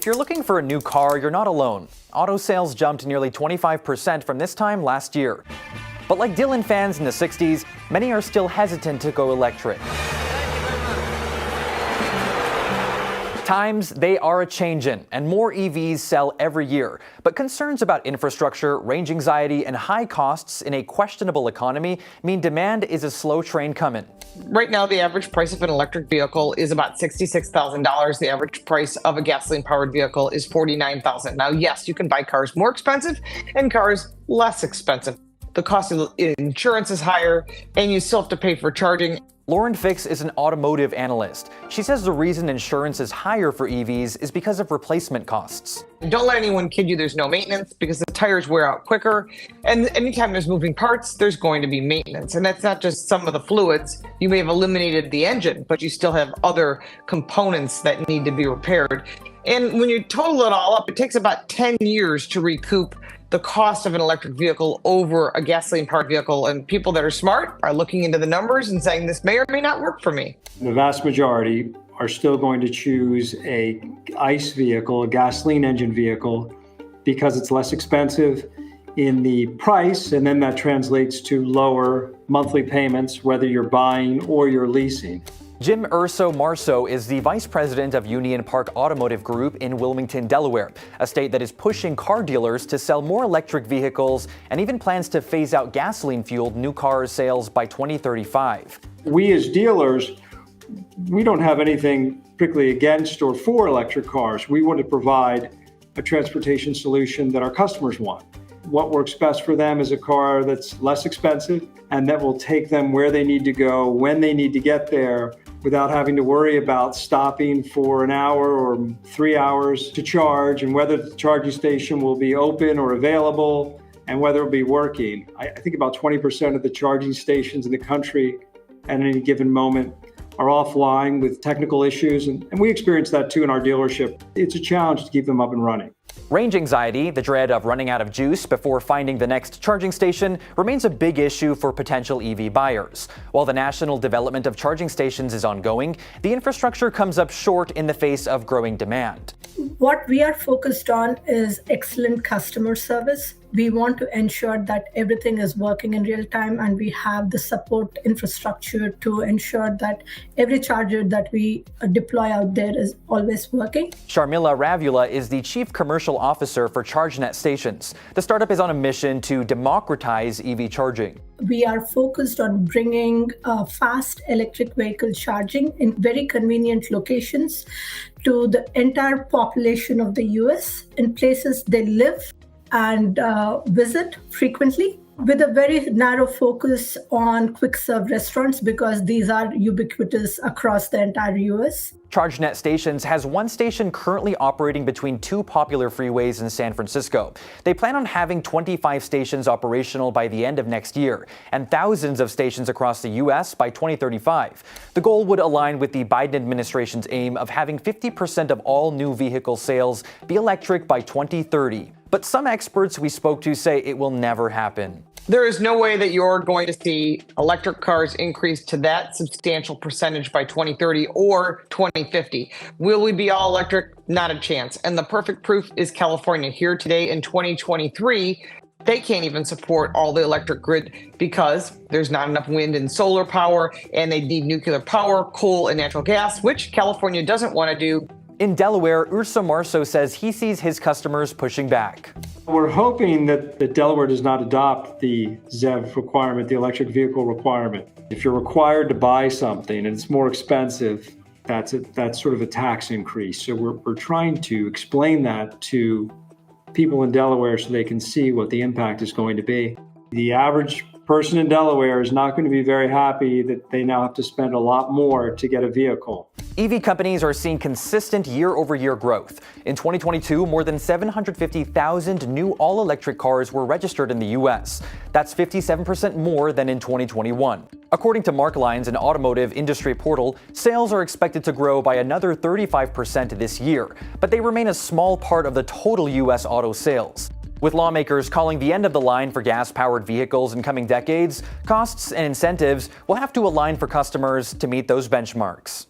If you're looking for a new car, you're not alone. Auto sales jumped nearly 25% from this time last year. But like Dylan fans in the 60s, many are still hesitant to go electric. Times, they are a-changin', and more EVs sell every year. But concerns about infrastructure, range anxiety, and high costs in a questionable economy mean demand is a slow train coming. Right now, the average price of an electric vehicle is about $66,000. The average price of a gasoline-powered vehicle is $49,000. Now, yes, you can buy cars more expensive and cars less expensive. The cost of insurance is higher, and you still have to pay for charging. Lauren Fix is an automotive analyst. She says the reason insurance is higher for EVs is because of replacement costs. Don't let anyone kid you there's no maintenance, because the tires wear out quicker. And anytime there's moving parts, there's going to be maintenance. And that's not just some of the fluids. You may have eliminated the engine, but you still have other components that need to be repaired. And when you total it all up, it takes about 10 years to recoup the cost of an electric vehicle over a gasoline-powered vehicle. And people that are smart are looking into the numbers and saying this may or may not work for me. The vast majority are still going to choose a ICE vehicle, a gasoline engine vehicle, because it's less expensive in the price, and then that translates to lower monthly payments, whether you're buying or you're leasing. Jim Urso Marso is the vice president of Union Park Automotive Group in Wilmington, Delaware, a state that is pushing car dealers to sell more electric vehicles and even plans to phase out gasoline-fueled new car sales by 2035. We as dealers, we don't have anything particularly against or for electric cars. We want to provide a transportation solution that our customers want. What works best for them is a car that's less expensive and that will take them where they need to go, when they need to get there, without having to worry about stopping for an hour or 3 hours to charge, and whether the charging station will be open or available, and whether it'll be working. I think about 20% of the charging stations in the country at any given moment are offline with technical issues, and we experience that too in our dealership. It's a challenge to keep them up and running. Range anxiety, the dread of running out of juice before finding the next charging station, remains a big issue for potential EV buyers. While the national development of charging stations is ongoing, the infrastructure comes up short in the face of growing demand. What we are focused on is excellent customer service. We want to ensure that everything is working in real time, and we have the support infrastructure to ensure that every charger that we deploy out there is always working. Sharmila Ravula is the Chief Commercial Officer for ChargeNet Stations. The startup is on a mission to democratize EV charging. We are focused on bringing fast electric vehicle charging in very convenient locations to the entire population of the US in places they live and visit frequently, with a very narrow focus on quick serve restaurants, because these are ubiquitous across the entire US. ChargeNet Stations has one station currently operating between two popular freeways in San Francisco. They plan on having 25 stations operational by the end of next year, and thousands of stations across the U.S. by 2035. The goal would align with the Biden administration's aim of having 50% of all new vehicle sales be electric by 2030. But some experts we spoke to say it will never happen. There is no way that you're going to see electric cars increase to that substantial percentage by 2030 or 2050. Will we be all electric? Not a chance. And the perfect proof is California. Here today in 2023, they can't even support all the electric grid because there's not enough wind and solar power, and they need nuclear power, coal, and natural gas, which California doesn't want to do. In Delaware, Urso Marso says he sees his customers pushing back. We're hoping that Delaware does not adopt the ZEV requirement, the electric vehicle requirement. If you're required to buy something and it's more expensive, that's sort of a tax increase. So we're trying to explain that to people in Delaware so they can see what the impact is going to be. The average person in Delaware is not going to be very happy that they now have to spend a lot more to get a vehicle. EV companies are seeing consistent year-over-year growth. In 2022, more than 750,000 new all-electric cars were registered in the U.S. That's 57% more than in 2021. According to Marklines, an automotive industry portal, sales are expected to grow by another 35% this year, but they remain a small part of the total U.S. auto sales. With lawmakers calling the end of the line for gas-powered vehicles in coming decades, costs and incentives will have to align for customers to meet those benchmarks.